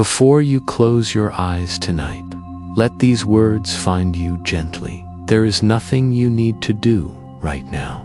Before you close your eyes tonight, let these words find you gently. There is nothing you need to do right now.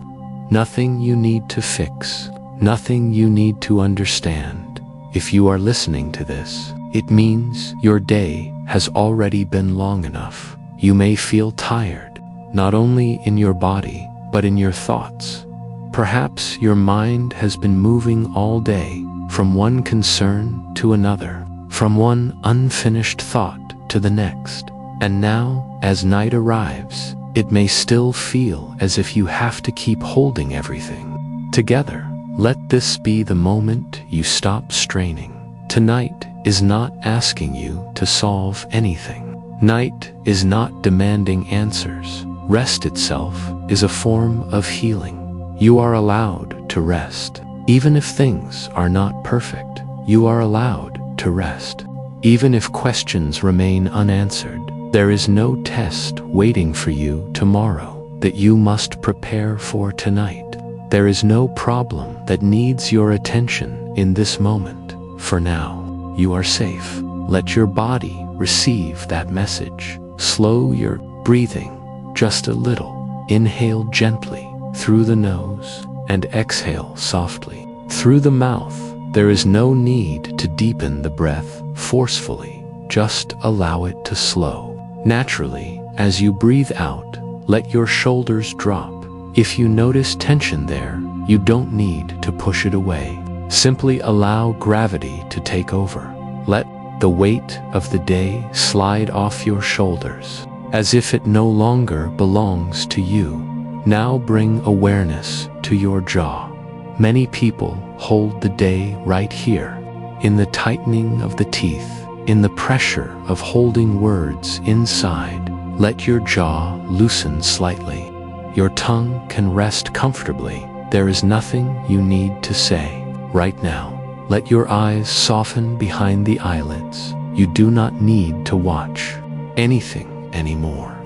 Nothing you need to fix. Nothing you need to understand. If you are listening to this, it means your day has already been long enough. You may feel tired, not only in your body, but in your thoughts. Perhaps your mind has been moving all day, from one concern to another, from one unfinished thought to the next. And now, as night arrives, it may still feel as if you have to keep holding everything together. Let this be the moment you stop straining. Tonight is not asking you to solve anything. Night is not demanding answers. Rest itself is a form of healing. You are allowed to rest. Even if things are not perfect, you are allowed to rest. Even if questions remain unanswered, there is no test waiting for you tomorrow that you must prepare for tonight. There is no problem that needs your attention in this moment. For now, you are safe. Let your body receive that message. Slow your breathing just a little. Inhale gently through the nose and exhale softly through the mouth. There is no need to deepen the breath forcefully. Just allow it to slow naturally. As you breathe out, let your shoulders drop. If you notice tension there, you don't need to push it away. Simply allow gravity to take over. Let the weight of the day slide off your shoulders, as if it no longer belongs to you. Now bring awareness to your jaw. Many people hold the day right here, in the tightening of the teeth, in the pressure of holding words inside. Let your jaw loosen slightly. Your tongue can rest comfortably. There is nothing you need to say right now. Let your eyes soften behind the eyelids. You do not need to watch anything anymore.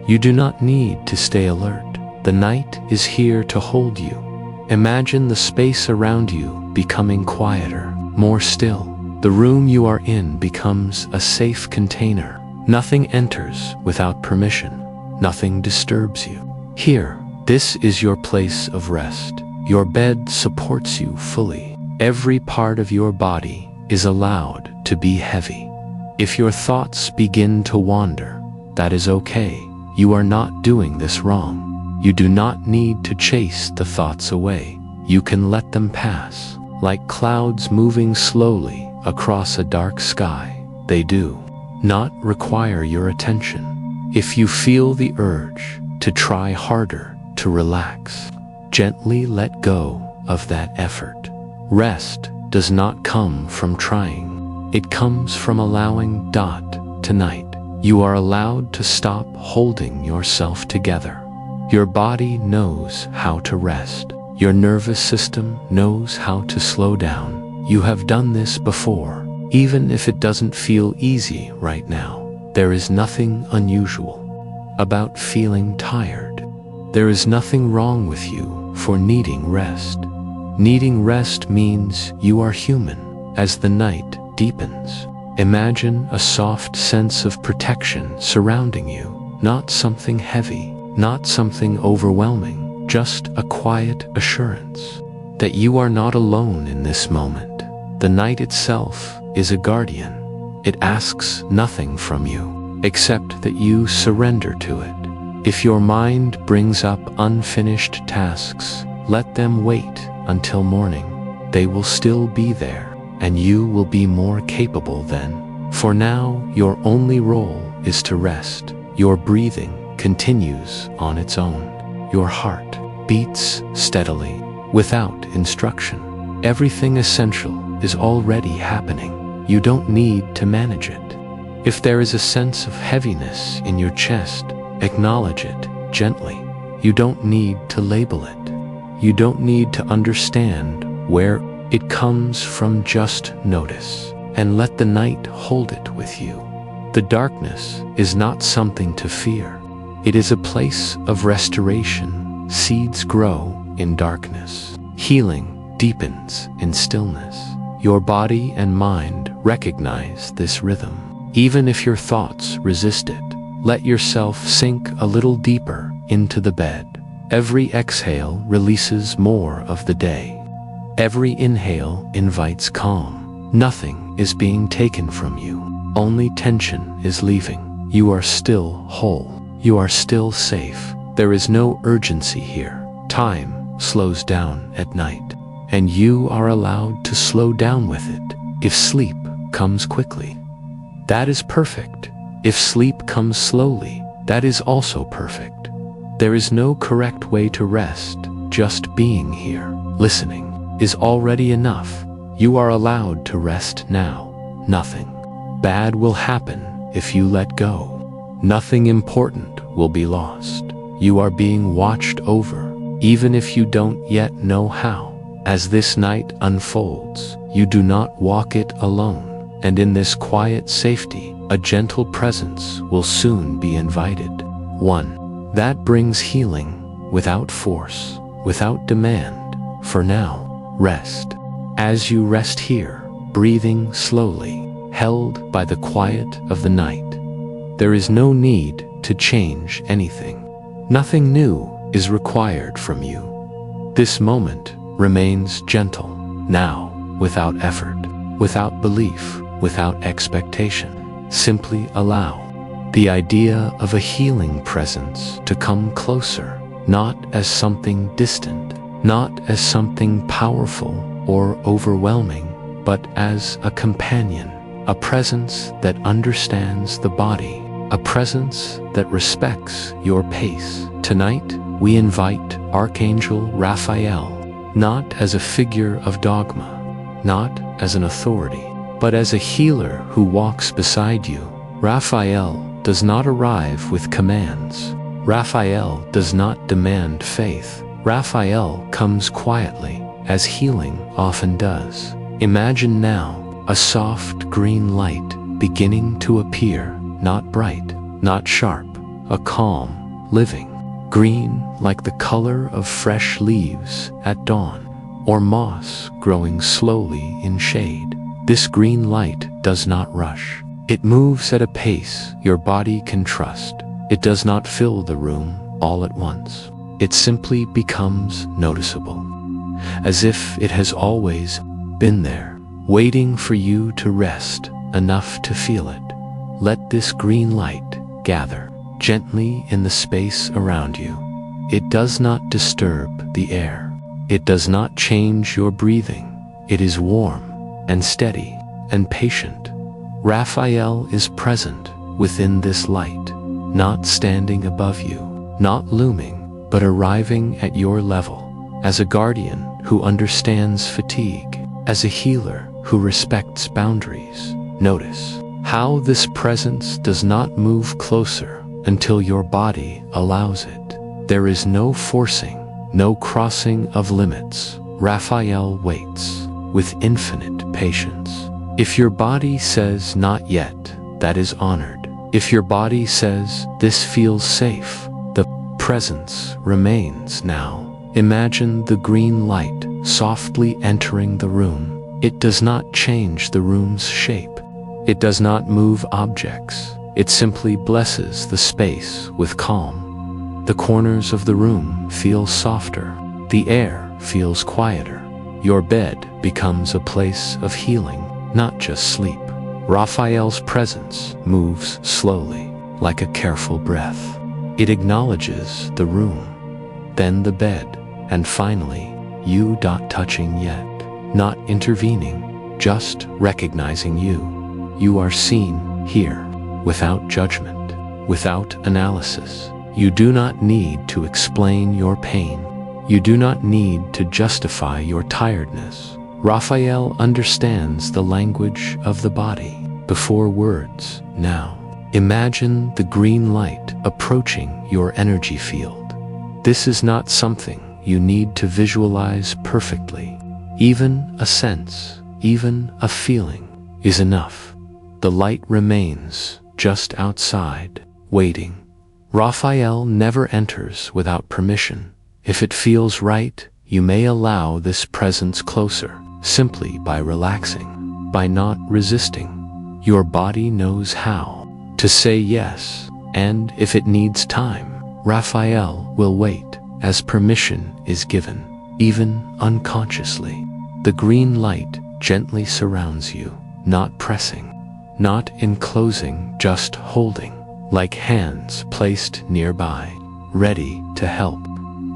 You do not need to stay alert. The night is here to hold you. Imagine the space around you becoming quieter, more still. The room you are in becomes a safe container. Nothing enters without permission. Nothing disturbs you. Here, this is your place of rest. Your bed supports you fully. Every part of your body is allowed to be heavy. If your thoughts begin to wander, that is okay. You are not doing this wrong. You do not need to chase the thoughts away. You can let them pass, like clouds moving slowly across a dark sky. They do not require your attention. If you feel the urge to try harder, to relax, gently let go of that effort. Rest does not come from trying. It comes from allowing. Tonight, you are allowed to stop holding yourself together. Your body knows how to rest. Your nervous system knows how to slow down. You have done this before. Even if it doesn't feel easy right now, there is nothing unusual about feeling tired. There is nothing wrong with you for needing rest. Needing rest means you are human. As the night deepens, imagine a soft sense of protection surrounding you. Not something heavy, not something overwhelming, just a quiet assurance that you are not alone in this moment. The night itself is a guardian. It asks nothing from you, except that you surrender to it. If your mind brings up unfinished tasks, let them wait until morning. They will still be there, and you will be more capable then. For now, your only role is to rest. Your breathing continues on its own. Your heart beats steadily, without instruction. Everything essential is already happening. You don't need to manage it. If there is a sense of heaviness in your chest, acknowledge it gently. You don't need to label it. You don't need to understand where it comes from. Just notice and let the night hold it with you. The darkness is not something to fear. It is a place of restoration. Seeds grow in darkness. Healing deepens in stillness. Your body and mind recognize this rhythm. Even if your thoughts resist it, let yourself sink a little deeper into the bed. Every exhale releases more of the day. Every inhale invites calm. Nothing is being taken from you. Only tension is leaving. You are still whole. You are still safe. There is no urgency here. Time slows down at night, and you are allowed to slow down with it. If sleep comes quickly, that is perfect. If sleep comes slowly, that is also perfect. There is no correct way to rest. Just being here, listening, is already enough. You are allowed to rest now. Nothing bad will happen if you let go. Nothing important will be lost. You are being watched over, even if you don't yet know how. As this night unfolds, you do not walk it alone, and in this quiet safety, a gentle presence will soon be invited. One that brings healing without force, without demand. For now, rest. As you rest here, breathing slowly, held by the quiet of the night, there is no need to change anything. Nothing new is required from you. This moment remains gentle, now, without effort, without belief, without expectation. Simply allow the idea of a healing presence to come closer, not as something distant, not as something powerful or overwhelming, but as a companion, a presence that understands the body, a presence that respects your pace. Tonight, we invite Archangel Raphael, not as a figure of dogma, not as an authority, but as a healer who walks beside you. Raphael does not arrive with commands. Raphael does not demand faith. Raphael comes quietly, as healing often does. Imagine now a soft green light beginning to appear, not bright, not sharp, a calm, living green like the color of fresh leaves at dawn, or moss growing slowly in shade. This green light does not rush. It moves at a pace your body can trust. It does not fill the room all at once. It simply becomes noticeable, as if it has always been there, waiting for you to rest enough to feel it. Let this green light gather gently in the space around you. It does not disturb the air. It does not change your breathing. It is warm and steady and patient. Raphael is present within this light, not standing above you, not looming, but arriving at your level, as a guardian who understands fatigue, as a healer who respects boundaries. Notice how this presence does not move closer until your body allows it. There is no forcing, no crossing of limits. Raphael waits with infinite patience. If your body says not yet, that is honored. If your body says this feels safe, the presence remains now. Imagine the green light softly entering the room. It does not change the room's shape. It does not move objects. It simply blesses the space with calm. The corners of the room feel softer. The air feels quieter. Your bed becomes a place of healing, not just sleep. Raphael's presence moves slowly, like a careful breath. It acknowledges the room, then the bed, and finally, you. Touching yet, not intervening, just recognizing you. You are seen here, without judgment, without analysis. You do not need to explain your pain. You do not need to justify your tiredness. Raphael understands the language of the body before words. Now, imagine the green light approaching your energy field. This is not something you need to visualize perfectly. Even a sense, even a feeling is enough. The light remains just outside, waiting. Raphael never enters without permission. If it feels right, you may allow this presence closer. simply by relaxing, by not resisting. Your body knows how to say yes, and if it needs time, Raphael will wait, as permission is given, even unconsciously. The green light gently surrounds you, not pressing, not enclosing, just holding, like hands placed nearby, ready to help,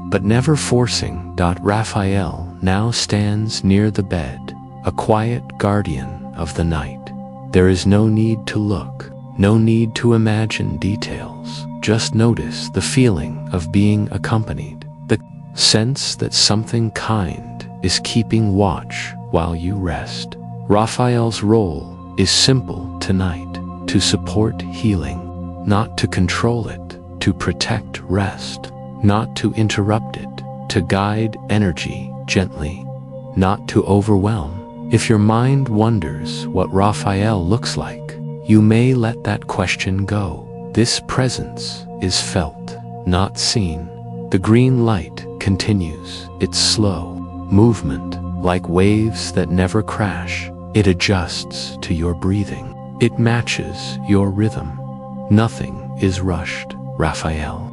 but never forcing. Raphael now stands near the bed, a quiet guardian of the night. There is no need to look, no need to imagine details, just notice the feeling of being accompanied, the sense that something kind is keeping watch while you rest. Raphael's role is simple tonight: to support healing, not to control it, to protect rest, not to interrupt it, to guide energy gently, not to overwhelm. If your mind wonders what Raphael looks like, you may let that question go. This presence is felt, not seen. The green light continues its slow movement, like waves that never crash. It adjusts to your breathing. It matches your rhythm. Nothing is rushed. Raphael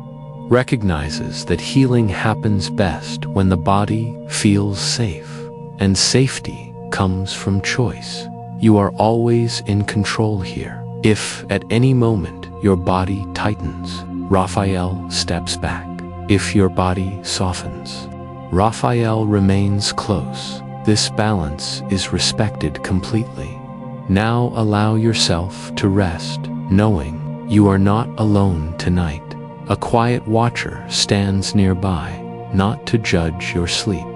recognizes that healing happens best when the body feels safe, and safety comes from choice. You are always in control here. If at any moment your body tightens, Raphael steps back. If your body softens, Raphael remains close. This balance is respected completely. Now allow yourself to rest, knowing you are not alone tonight. A quiet watcher stands nearby, not to judge your sleep,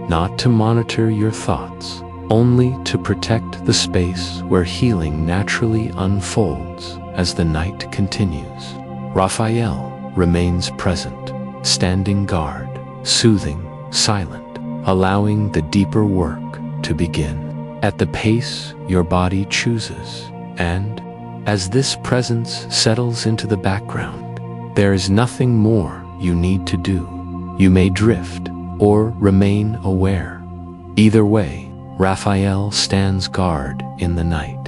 not to monitor your thoughts, only to protect the space where healing naturally unfolds as the night continues. Raphael remains present, standing guard, soothing, silent, allowing the deeper work to begin at the pace your body chooses. And as this presence settles into the background, there is nothing more you need to do. You may drift or remain aware. Either way, Raphael stands guard in the night.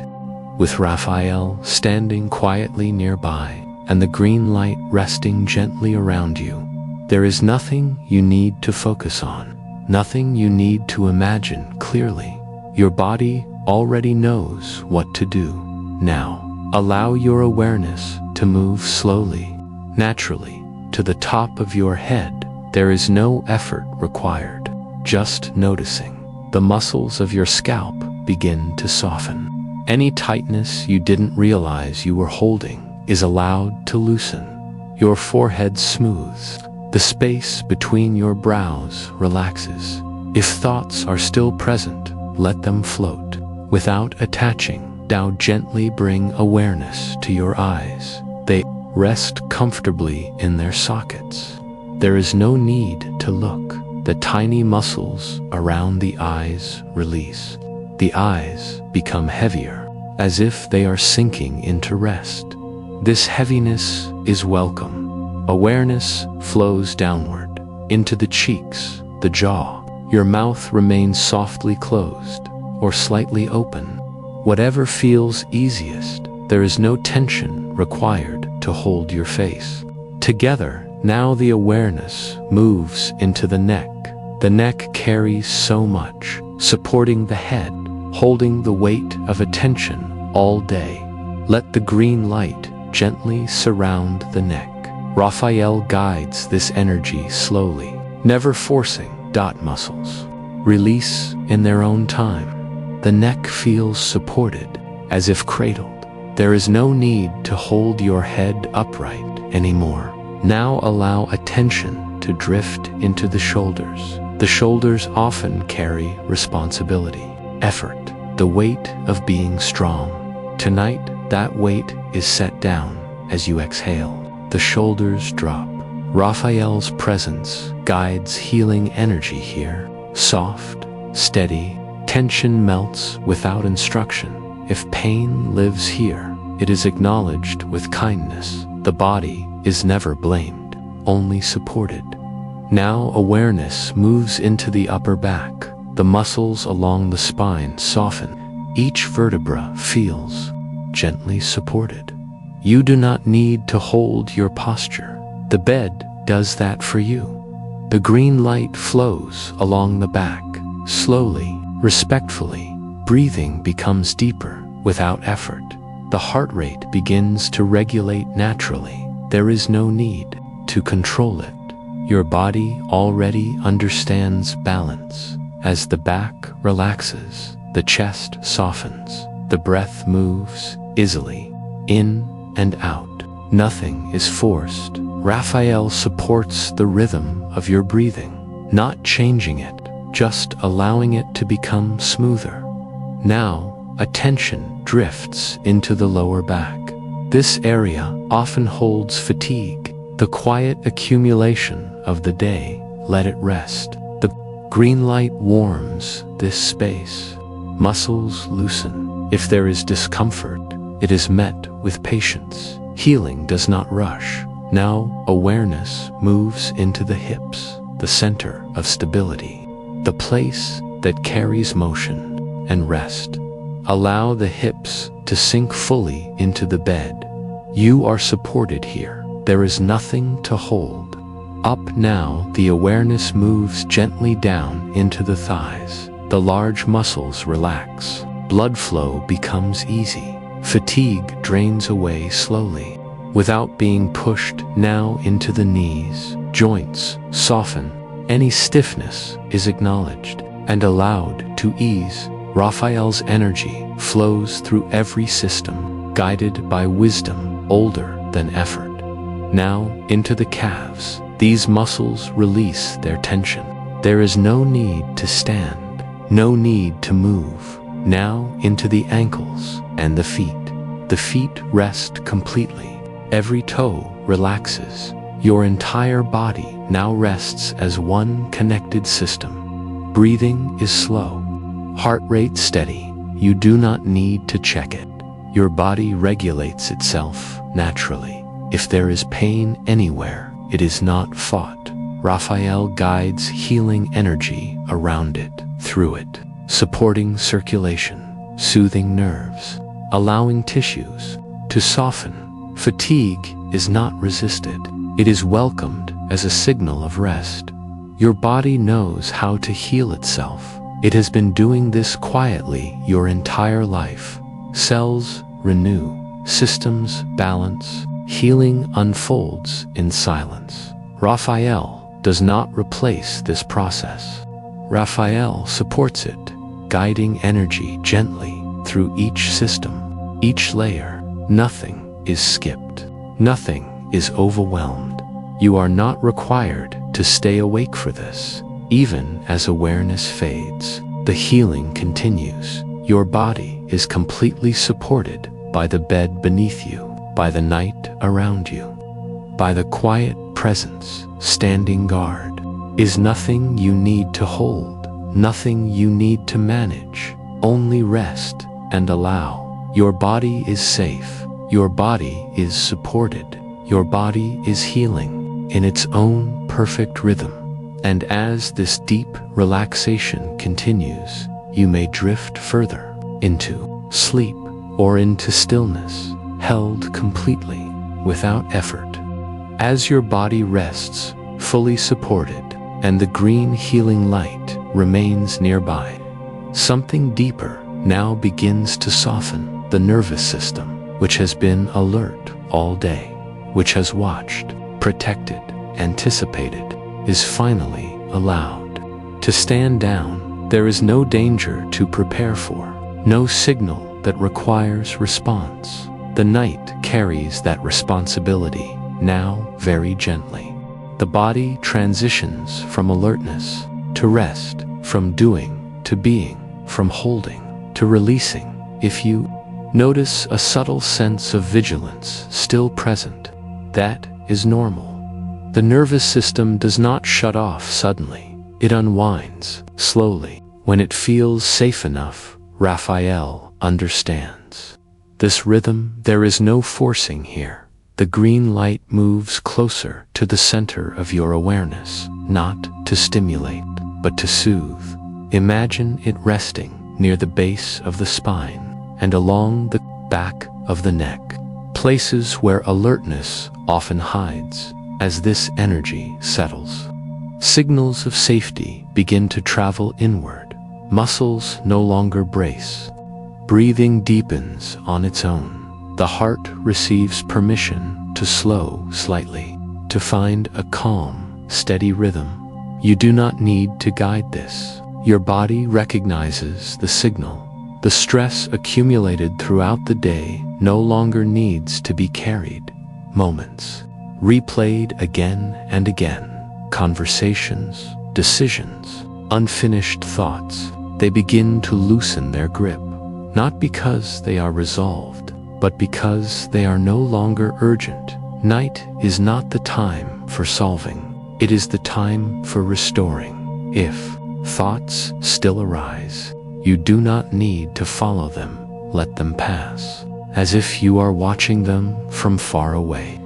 With Raphael standing quietly nearby and the green light resting gently around you, there is nothing you need to focus on, nothing you need to imagine clearly. Your body already knows what to do. Now, allow your awareness to move slowly, naturally, to the top of your head. There is no effort required, just noticing. The muscles of your scalp begin to soften. Any tightness you didn't realize you were holding is allowed to loosen. Your forehead smooths. The space between your brows relaxes. If thoughts are still present, let them float. Without attaching, now gently bring awareness to your eyes. They rest comfortably in their sockets. There is no need to look. The tiny muscles around the eyes release. The eyes become heavier, as if they are sinking into rest. This heaviness is welcome. Awareness flows downward, into the cheeks, the jaw. Your mouth remains softly closed or slightly open. Whatever feels easiest. There is no tension required to hold your face. Together, now the awareness moves into the neck. The neck carries so much, supporting the head, holding the weight of attention all day. Let the green light gently surround the neck. Raphael guides this energy slowly, never forcing. Muscles release in their own time. The neck feels supported, as if cradled. There is no need to hold your head upright anymore. Now allow attention to drift into the shoulders. The shoulders often carry responsibility, effort, the weight of being strong. Tonight, that weight is set down as you exhale. The shoulders drop. Raphael's presence guides healing energy here. Soft, steady, tension melts without instruction. If pain lives here, it is acknowledged with kindness. The body is never blamed, only supported. Now awareness moves into the upper back. The muscles along the spine soften. Each vertebra feels gently supported. You do not need to hold your posture. The bed does that for you. The green light flows along the back, slowly, respectfully. Breathing becomes deeper, without effort. The heart rate begins to regulate naturally. There is no need to control it. Your body already understands balance. As the back relaxes, the chest softens. The breath moves easily, in and out. Nothing is forced. Raphael supports the rhythm of your breathing, not changing it, just allowing it to become smoother. Now, attention drifts into the lower back. This area often holds fatigue, the quiet accumulation of the day. Let it rest. The green light warms this space. Muscles loosen. If there is discomfort, it is met with patience. Healing does not rush. Now, awareness moves into the hips, the center of stability, the place that carries motion and rest. Allow the hips to sink fully into the bed. You are supported here. There is nothing to hold. Up now, the awareness moves gently down into the thighs. The large muscles relax. Blood flow becomes easy. Fatigue drains away slowly, without being pushed. Now into the knees. Joints soften. Any stiffness is acknowledged and allowed to ease. Raphael's energy flows through every system, guided by wisdom older than effort. Now into the calves. These muscles release their tension. There is no need to stand, no need to move. Now into the ankles and the feet. The feet rest completely. Every toe relaxes. Your entire body now rests as one connected system. Breathing is slow. Heart rate steady. You do not need to check it. Your body regulates itself naturally. If there is pain anywhere, it is not fought. Raphael guides healing energy around it, through it, supporting circulation, soothing nerves, allowing tissues to soften. Fatigue is not resisted. It is welcomed as a signal of rest. Your body knows how to heal itself. It has been doing this quietly your entire life. Cells renew, systems balance, healing unfolds in silence. Raphael does not replace this process. Raphael supports it, guiding energy gently through each system, each layer. Nothing is skipped. Nothing is overwhelmed. You are not required to stay awake for this. Even as awareness fades, the healing continues. Your body is completely supported by the bed beneath you, by the night around you, by the quiet presence standing guard. Is nothing you need to hold, nothing you need to manage. Only rest and allow. Your body is safe. Your body is supported. Your body is healing in its own perfect rhythm. And as this deep relaxation continues, you may drift further into sleep or into stillness, held completely without effort. As your body rests, fully supported, and the green healing light remains nearby, something deeper now begins to soften. The nervous system, which has been alert all day, which has watched, protected, anticipated, is finally allowed to stand down. There is no danger to prepare for, no signal that requires response. The night carries that responsibility, now very gently. The body transitions from alertness to rest, from doing to being, from holding to releasing. If you notice a subtle sense of vigilance still present, that is normal. The nervous system does not shut off suddenly. It unwinds slowly. When it feels safe enough, Raphael understands this rhythm. There is no forcing here. The green light moves closer to the center of your awareness, not to stimulate, but to soothe. Imagine it resting near the base of the spine and along the back of the neck, places where alertness often hides. As this energy settles, signals of safety begin to travel inward. Muscles no longer brace. Breathing deepens on its own. The heart receives permission to slow slightly, to find a calm, steady rhythm. You do not need to guide this. Your body recognizes the signal. The stress accumulated throughout the day no longer needs to be carried. Moments replayed again and again. Conversations, decisions, unfinished thoughts. They begin to loosen their grip, not because they are resolved, but because they are no longer urgent. Night is not the time for solving. It is the time for restoring. If thoughts still arise, you do not need to follow them. Let them pass, as if you are watching them from far away,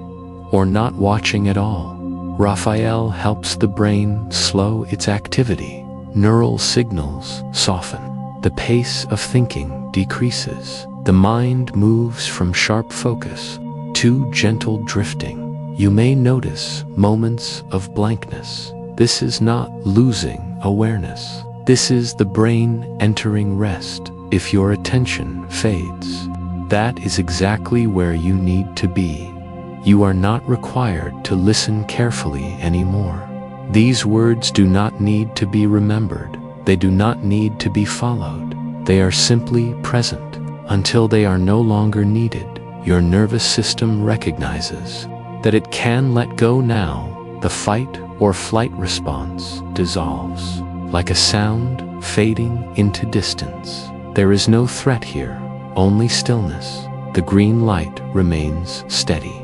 or not watching at all. Raphael helps the brain slow its activity. Neural signals soften. The pace of thinking decreases. The mind moves from sharp focus to gentle drifting. You may notice moments of blankness. This is not losing awareness. This is the brain entering rest. If your attention fades, that is exactly where you need to be. You are not required to listen carefully anymore. These words do not need to be remembered. They do not need to be followed. They are simply present until they are no longer needed. Your nervous system recognizes that it can let go now. The fight or flight response dissolves, like a sound fading into distance. There is no threat here, only stillness. The green light remains steady,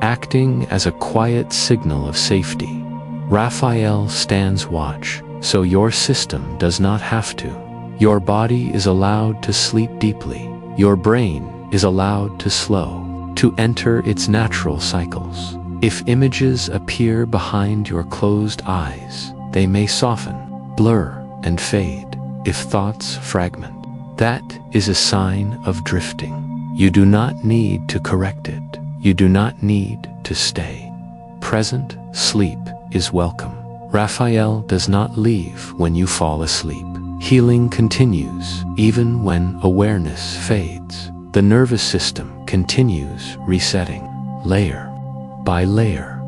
acting as a quiet signal of safety. Raphael stands watch, so your system does not have to. Your body is allowed to sleep deeply. Your brain is allowed to slow, to enter its natural cycles. If images appear behind your closed eyes, they may soften, blur, and fade. If thoughts fragment, that is a sign of drifting. You do not need to correct it. You do not need to stay. Present sleep is welcome. Raphael does not leave when you fall asleep. Healing continues even when awareness fades. The nervous system continues resetting, layer by layer.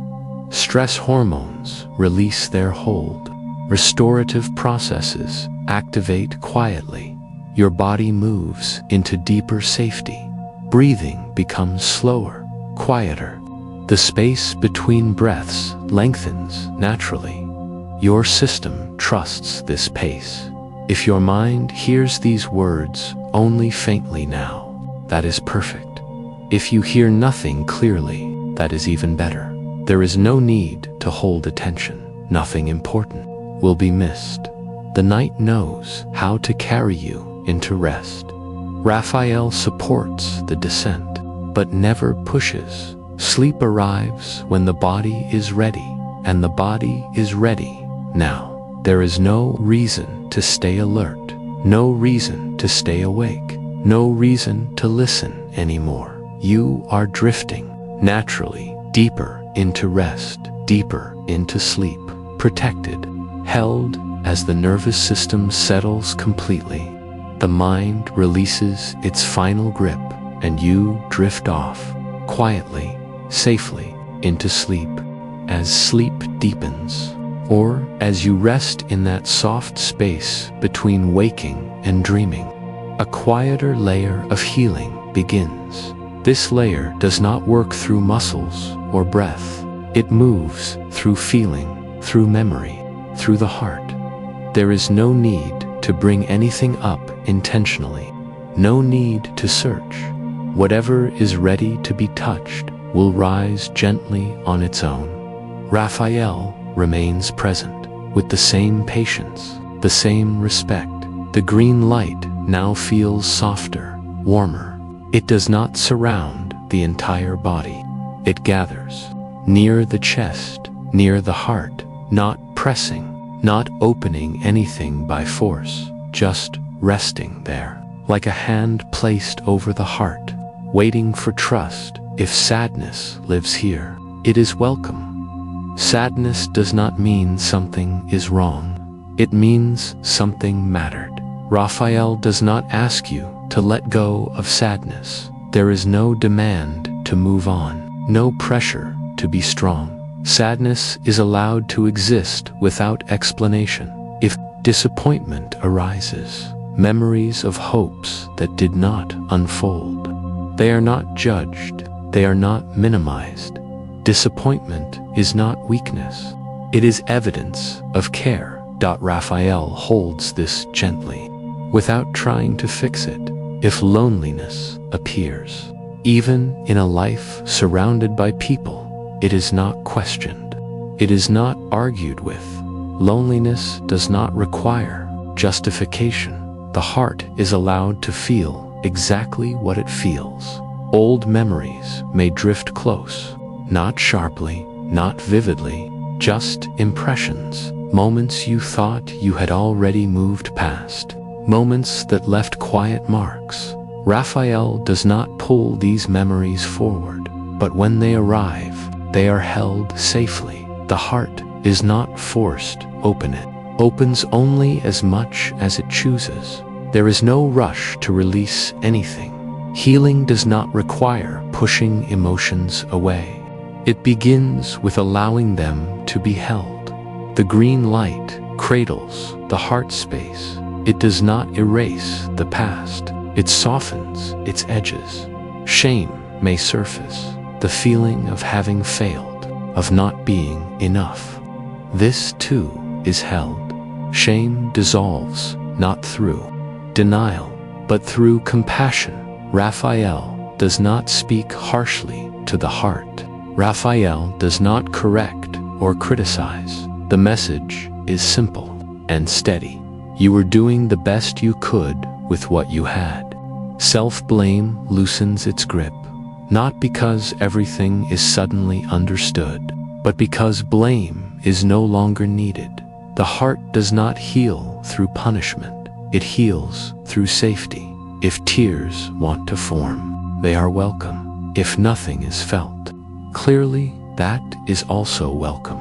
Stress hormones release their hold. Restorative processes activate quietly. Your body moves into deeper safety. Breathing becomes slower, quieter. The space between breaths lengthens naturally. Your system trusts this pace. If your mind hears these words only faintly now, that is perfect. If you hear nothing clearly, that is even better. There is no need to hold attention. Nothing important will be missed. The night knows how to carry you into rest. Raphael supports the descent, but never pushes. Sleep arrives when the body is ready, and the body is ready now. There is no reason to stay alert, no reason to stay awake, no reason to listen anymore. You are drifting naturally deeper into rest, deeper into sleep, protected, held as the nervous system settles completely. The mind releases its final grip, and you drift off, quietly, safely, into sleep. As sleep deepens, or as you rest in that soft space between waking and dreaming, a quieter layer of healing begins. This layer does not work through muscles or breath. It moves through feeling, through memory, through the heart. There is no need to bring anything up intentionally. No need to search. Whatever is ready to be touched will rise gently on its own. Raphael remains present with the same patience, the same respect. The green light now feels softer, warmer. It does not surround the entire body. It gathers near the chest, near the heart, not pressing, not opening anything by force, just resting there, like a hand placed over the heart, waiting for trust. If sadness lives here, it is welcome. Sadness does not mean something is wrong. It means something mattered. Raphael does not ask you to let go of sadness. There is no demand to move on, no pressure to be strong. Sadness is allowed to exist without explanation. If disappointment arises, memories of hopes that did not unfold, they are not judged, they are not minimized. Disappointment is not weakness. It is evidence of care. Raphael holds this gently, without trying to fix it. If loneliness appears, even in a life surrounded by people, it is not questioned. It is not argued with. Loneliness does not require justification. The heart is allowed to feel exactly what it feels. Old memories may drift close, not sharply, not vividly, just impressions, moments you thought you had already moved past, moments that left quiet marks. Raphael does not pull these memories forward, but when they arrive, they are held safely. The heart is not forced open. It opens only as much as it chooses. There is no rush to release anything. Healing does not require pushing emotions away. It begins with allowing them to be held. The green light cradles the heart space. It does not erase the past. It softens its edges. Shame may surface, the feeling of having failed, of not being enough. This too is held. Shame dissolves not through denial, but through compassion. Raphael does not speak harshly to the heart. Raphael does not correct or criticize. The message is simple and steady. You were doing the best you could with what you had. Self-blame loosens its grip, not because everything is suddenly understood, but because blame is no longer needed. The heart does not heal through punishment. It heals through safety. If tears want to form, they are welcome. If nothing is felt clearly, that is also welcome.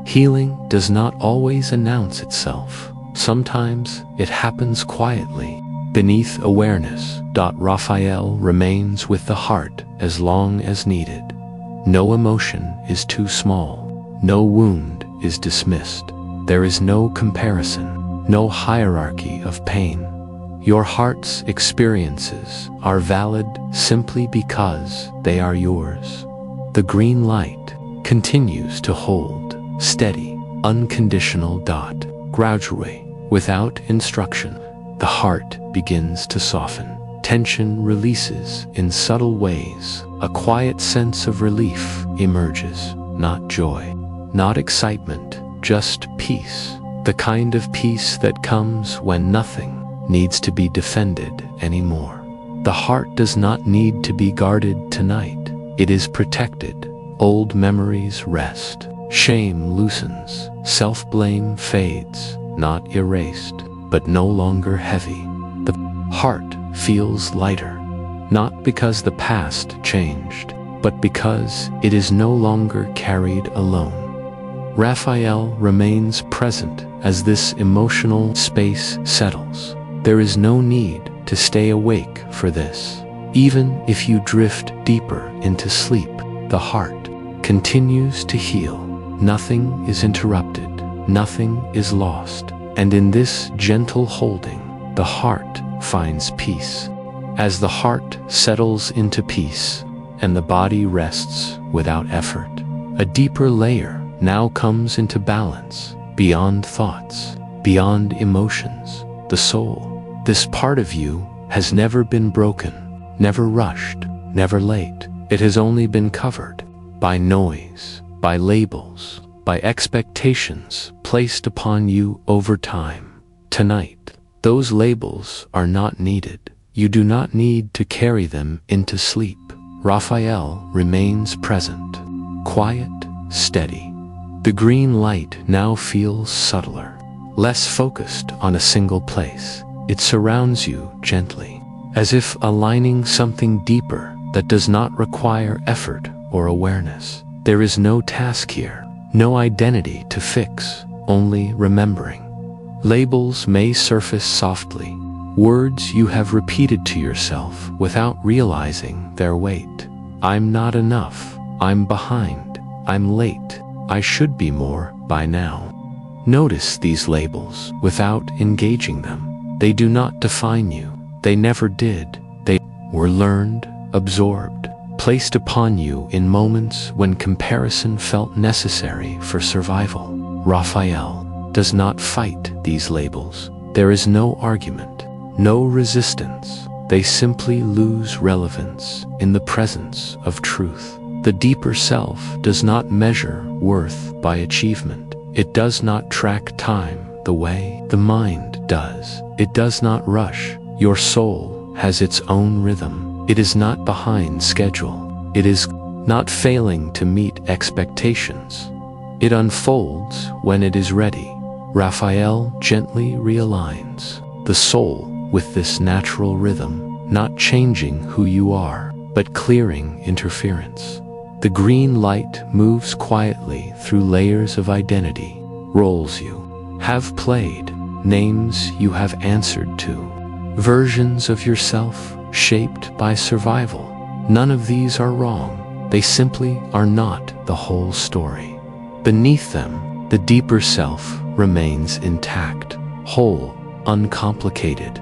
Healing does not always announce itself. Sometimes it happens quietly, beneath awareness. Raphael remains with the heart as long as needed. No emotion is too small. No wound is dismissed. There is no comparison, no hierarchy of pain. Your heart's experiences are valid simply because they are yours. The green light continues to hold, steady, unconditional. Gradually, without instruction, the heart begins to soften. Tension releases in subtle ways. A quiet sense of relief emerges, not joy, not excitement, just peace. The kind of peace that comes when nothing needs to be defended anymore. The heart does not need to be guarded tonight. It is protected. Old memories rest. Shame loosens. Self-blame fades, not erased, but no longer heavy. The heart feels lighter, not because the past changed, but because it is no longer carried alone. Raphael remains present as this emotional space settles. There is no need to stay awake for this. Even if you drift deeper into sleep, the heart continues to heal. Nothing is interrupted, nothing is lost, and in this gentle holding, the heart finds peace. As the heart settles into peace, and the body rests without effort, a deeper layer now comes into balance, beyond thoughts, beyond emotions. The soul, this part of you, has never been broken, never rushed, never late. It has only been covered by noise, by labels, by expectations placed upon you over time. Tonight, those labels are not needed. You do not need to carry them into sleep. Raphael remains present, quiet, steady. The green light now feels subtler, less focused on a single place. It surrounds you gently, as if aligning something deeper that does not require effort or awareness. There is no task here, no identity to fix, only remembering. Labels may surface softly, words you have repeated to yourself without realizing their weight. I'm not enough, I'm behind, I'm late, I should be more by now. Notice these labels without engaging them. They do not define you. They never did. They were learned, absorbed, placed upon you in moments when comparison felt necessary for survival. Raphael does not fight these labels. There is no argument, no resistance. They simply lose relevance in the presence of truth. The deeper self does not measure worth by achievement. It does not track time the way the mind does. It does not rush. Your soul has its own rhythm. It is not behind schedule. It is not failing to meet expectations. It unfolds when it is ready. Raphael gently realigns the soul with this natural rhythm, not changing who you are, but clearing interference. The green light moves quietly through layers of identity, roles you have played, names you have answered to, versions of yourself shaped by survival. None of these are wrong. They simply are not the whole story. Beneath them, the deeper self remains intact, whole, uncomplicated.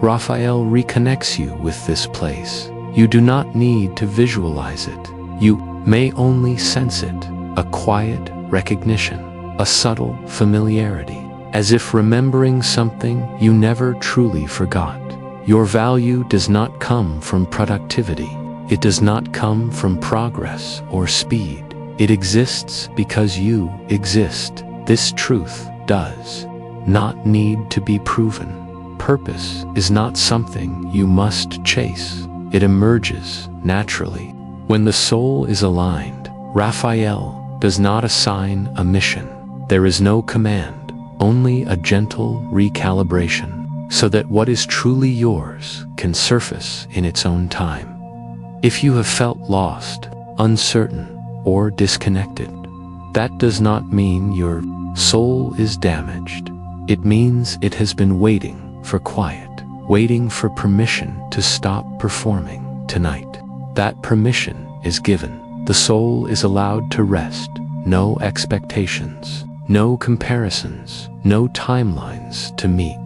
Raphael reconnects you with this place. You do not need to visualize it. You may only sense it, a quiet recognition, a subtle familiarity, as if remembering something you never truly forgot. Your value does not come from productivity. It does not come from progress or speed. It exists because you exist. This truth does not need to be proven. Purpose is not something you must chase. It emerges naturally. When the soul is aligned, Raphael does not assign a mission. There is no command, only a gentle recalibration, so that what is truly yours can surface in its own time. If you have felt lost, uncertain, or disconnected, that does not mean your soul is damaged. It means it has been waiting for quiet, waiting for permission to stop performing tonight. That permission is given. The soul is allowed to rest. No expectations, no comparisons, no timelines to meet.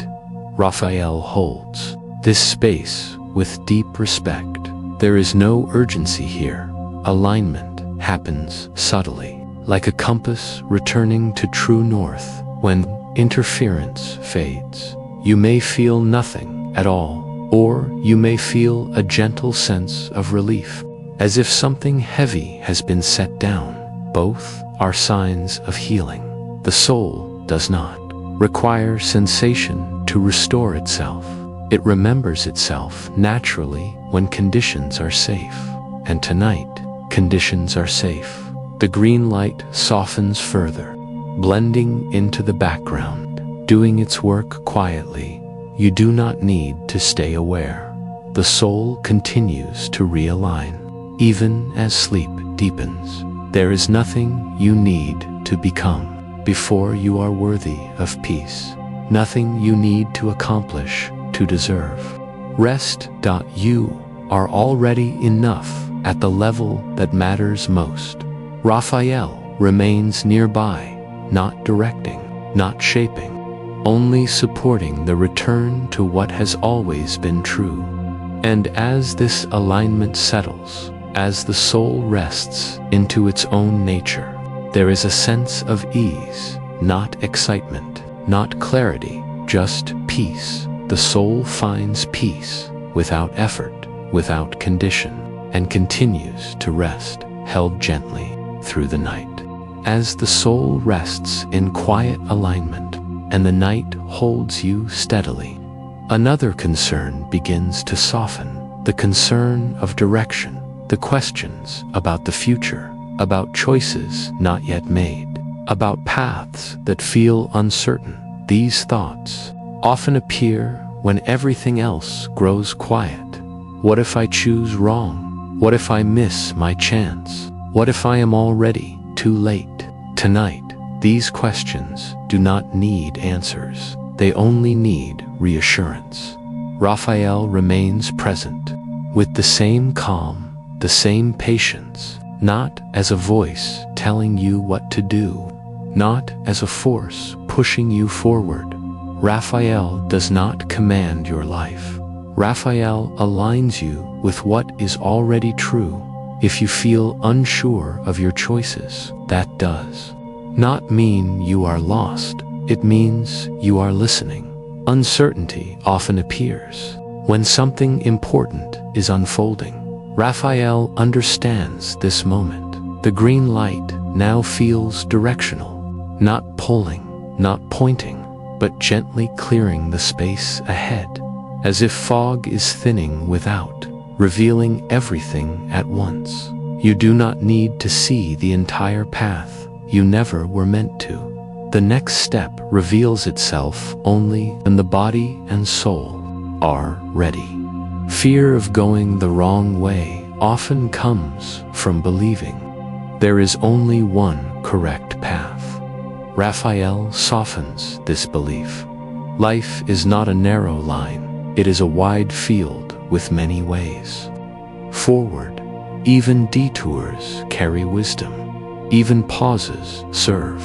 Raphael holds this space with deep respect. There is no urgency here. Alignment happens subtly, like a compass returning to true north. When interference fades, you may feel nothing at all, or you may feel a gentle sense of relief, as if something heavy has been set down. Both are signs of healing. The soul does not require sensation to restore itself. It remembers itself naturally when conditions are safe. And tonight, conditions are safe. The green light softens further, blending into the background, doing its work quietly. You do not need to stay aware. The soul continues to realign. Even as sleep deepens, there is nothing you need to become before you are worthy of peace. Nothing you need to accomplish to deserve. Rest. You are already enough at the level that matters most. Raphael remains nearby, not directing, not shaping, only supporting the return to what has always been true. And as this alignment settles, as the soul rests into its own nature, there is a sense of ease, not excitement, not clarity, just peace. The soul finds peace without effort, without condition, and continues to rest, held gently through the night. As the soul rests in quiet alignment, and the night holds you steadily, another concern begins to soften, the concern of direction, the questions about the future, about choices not yet made, about paths that feel uncertain. These thoughts often appear when everything else grows quiet. What if I choose wrong? What if I miss my chance? What if I am already too late? Tonight, these questions do not need answers. They only need reassurance. Raphael remains present with the same calm, the same patience, not as a voice telling you what to do, not as a force pushing you forward. Raphael does not command your life. Raphael aligns you with what is already true. If you feel unsure of your choices, that does not mean you are lost. It means you are listening. Uncertainty often appears when something important is unfolding. Raphael understands this moment. The green light now feels directional, not pulling, not pointing, but gently clearing the space ahead, as if fog is thinning without, revealing everything at once. You do not need to see the entire path. You never were meant to. The next step reveals itself only when the body and soul are ready. Fear of going the wrong way often comes from believing there is only one correct path. Raphael softens this belief. Life is not a narrow line. It is a wide field with many ways forward. Even detours carry wisdom. Even pauses serve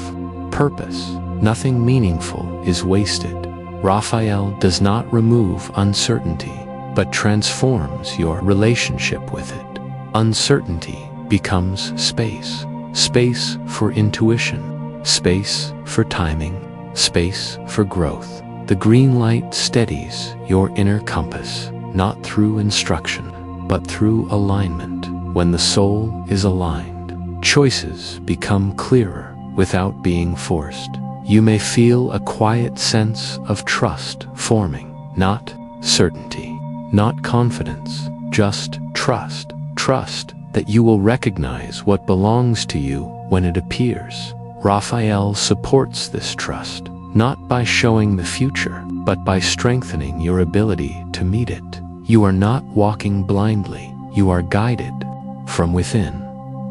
purpose. Nothing meaningful is wasted. Raphael does not remove uncertainty, but transforms your relationship with it. Uncertainty becomes space. Space for intuition, space for timing, space for growth. The green light steadies your inner compass, not through instruction, but through alignment. When the soul is aligned, choices become clearer without being forced. You may feel a quiet sense of trust forming, not certainty, not confidence, just trust. Trust that you will recognize what belongs to you when it appears. Raphael supports this trust, not by showing the future, but by strengthening your ability to meet it. You are not walking blindly, you are guided from within.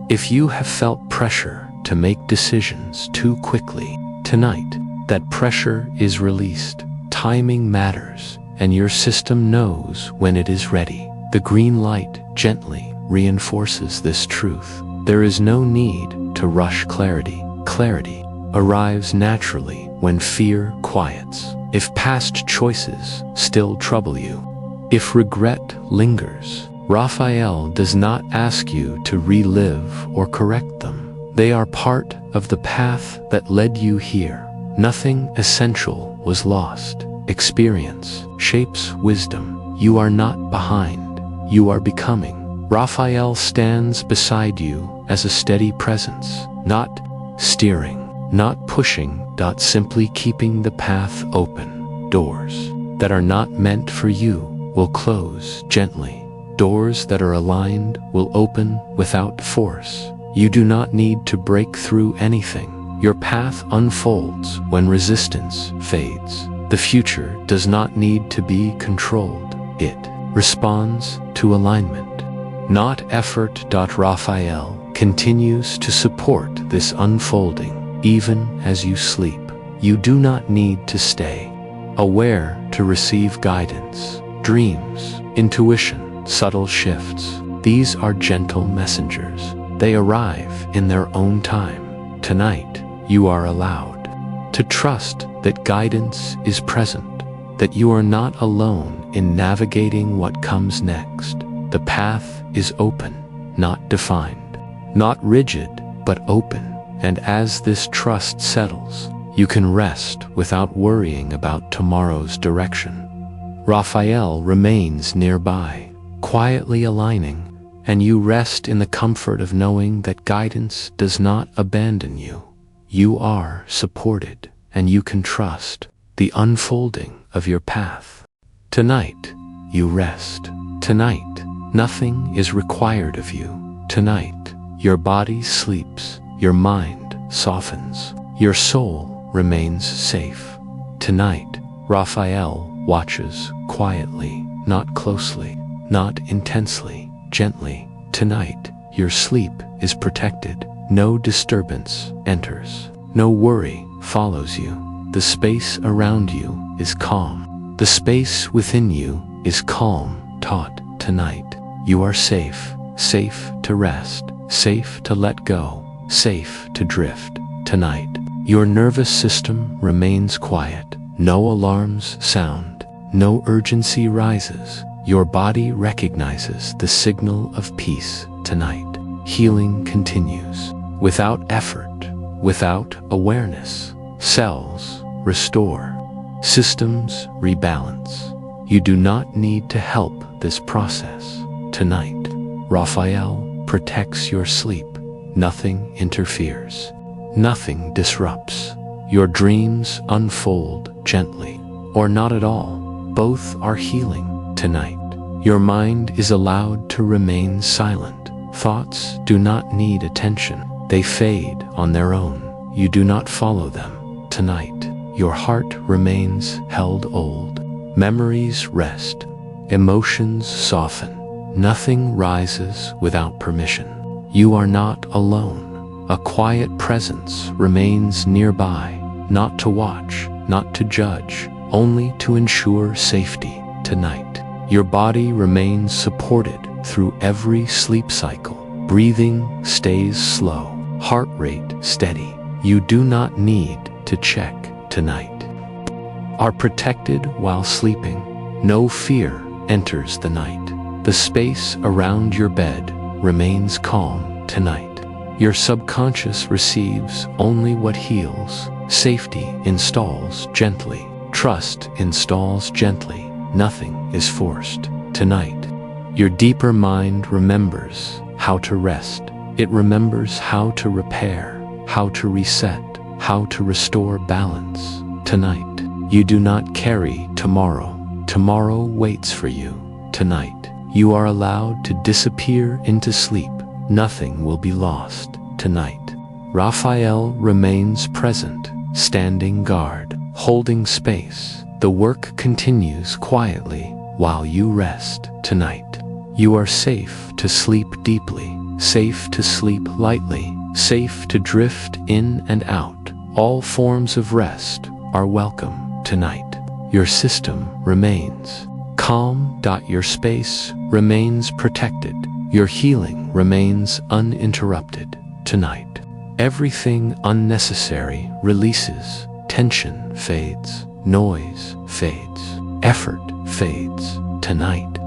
If you have felt pressure to make decisions too quickly, tonight, that pressure is released. Timing matters, and your system knows when it is ready. The green light gently reinforces this truth. There is no need to rush clarity. Clarity arrives naturally when fear quiets. If past choices still trouble you, if regret lingers, Raphael does not ask you to relive or correct them. They are part of the path that led you here. Nothing essential was lost. Experience shapes wisdom. You are not behind. You are becoming. Raphael stands beside you as a steady presence, not steering, not pushing, simply keeping the path open. Doors that are not meant for you will close gently. Doors that are aligned will open without force. You do not need to break through anything. Your path unfolds when resistance fades. The future does not need to be controlled. It responds to alignment, not effort. Raphael continues to support this unfolding even as you sleep. You do not need to stay aware to receive guidance, dreams, intuition, subtle shifts. These are gentle messengers. They arrive in their own time. Tonight, you are allowed to trust that guidance is present, that you are not alone in navigating what comes next. The path is open, not defined, not rigid, but open. And as this trust settles, you can rest without worrying about tomorrow's direction. Raphael remains nearby, quietly aligning, and you rest in the comfort of knowing that guidance does not abandon you. You are supported, and you can trust the unfolding of your path. Tonight, you rest. Tonight, nothing is required of you. Tonight, your body sleeps, your mind softens, your soul remains safe. Tonight, Raphael watches quietly, not closely, not intensely, gently. Tonight, your sleep is protected. No disturbance enters. No worry follows you. The space around you is calm. The space within you is calm. Tonight, you are safe. Safe to rest. Safe to let go. Safe to drift. Tonight, your nervous system remains quiet. No alarms sound. No urgency rises. Your body recognizes the signal of peace. Tonight, healing continues. Without effort, without awareness, cells restore. Systems rebalance. You do not need to help this process. Tonight, Raphael protects your sleep. Nothing interferes. Nothing disrupts. Your dreams unfold gently, or not at all. Both are healing. Tonight, your mind is allowed to remain silent. Thoughts do not need attention. They fade on their own. You do not follow them. Tonight, your heart remains held old. Memories rest. Emotions soften. Nothing rises without permission. You are not alone. A quiet presence remains nearby, not to watch, not to judge, only to ensure safety. Tonight, your body remains supported through every sleep cycle. Breathing stays slow, heart rate steady. You do not need to check. Tonight, are protected while sleeping. No fear enters the night. The space around your bed remains calm. Tonight, your subconscious receives only what heals. Safety installs gently. Trust installs gently. Nothing is forced. Tonight, your deeper mind remembers how to rest. It remembers how to repair, how to reset, how to restore balance. Tonight, you do not carry tomorrow. Tomorrow waits for you. Tonight, you are allowed to disappear into sleep. Nothing will be lost. Tonight, Raphael remains present, standing guard, holding space. The work continues quietly while you rest. Tonight, you are safe to sleep deeply, safe to sleep lightly, safe to drift in and out. All forms of rest are welcome. Tonight, your system remains calm. Your space remains protected. Your healing remains uninterrupted. Tonight, everything unnecessary releases. Tension fades. Noise fades. Effort fades. Tonight,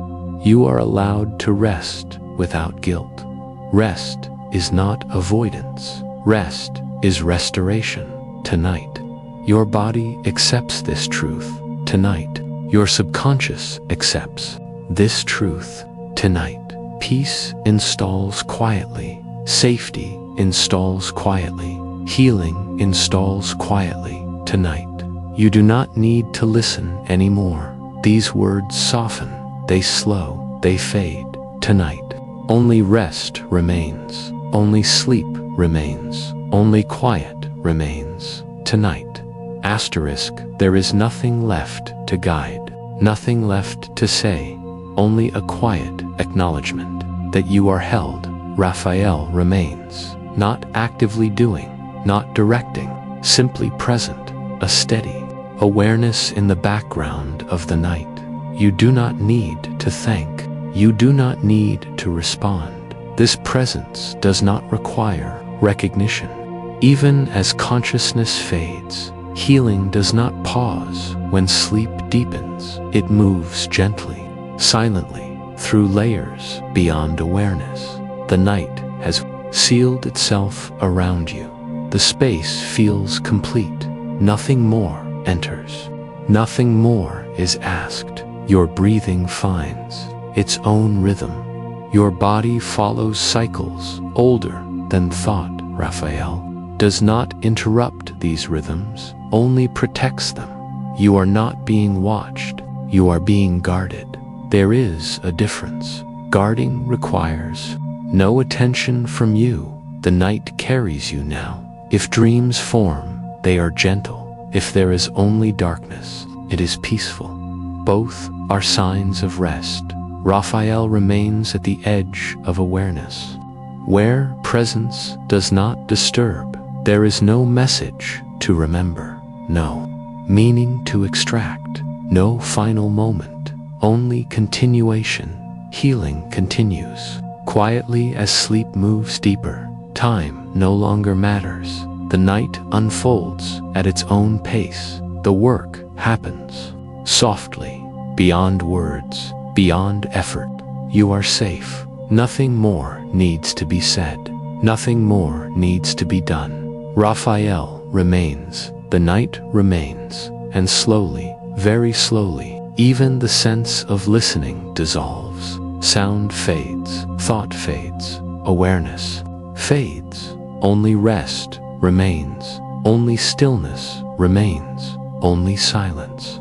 you are allowed to rest without guilt. Rest is not avoidance. Rest is restoration. Tonight, your body accepts this truth. Tonight, your subconscious accepts this truth. Tonight, peace installs quietly. Safety installs quietly. Healing installs quietly. Tonight, you do not need to listen anymore. These words soften. They slow. They fade. Tonight, only rest remains. Only sleep remains. Only quiet remains. Tonight, asterisk, there is nothing left to guide, nothing left to say, only a quiet acknowledgement that you are held. Raphael remains, not actively doing, not directing, simply present, a steady awareness in the background of the night. You do not need to thank. You do not need to respond. This presence does not require recognition. Even as consciousness fades, healing does not pause. When sleep deepens, it moves gently, silently, through layers beyond awareness. The night has sealed itself around you. The space feels complete. Nothing more enters. Nothing more is asked. Your breathing finds its own rhythm. Your body follows cycles older than thought. Raphael does not interrupt these rhythms, only protects them. You are not being watched. You are being guarded. There is a difference. Guarding requires no attention from you. The night carries you now. If dreams form, they are gentle. If there is only darkness, it is peaceful. Both are signs of rest. Raphael remains at the edge of awareness. Where presence does not disturb, there is no message to remember, no meaning to extract, no final moment, only continuation. Healing continues. Quietly as sleep moves deeper, time no longer matters. The night unfolds at its own pace. The work happens softly, beyond words, beyond effort. You are safe. Nothing more needs to be said. Nothing more needs to be done. Raphael remains. The night remains. And slowly, very slowly, even the sense of listening dissolves. Sound fades. Thought fades. Awareness fades. Only rest remains. Only stillness remains. Only silence.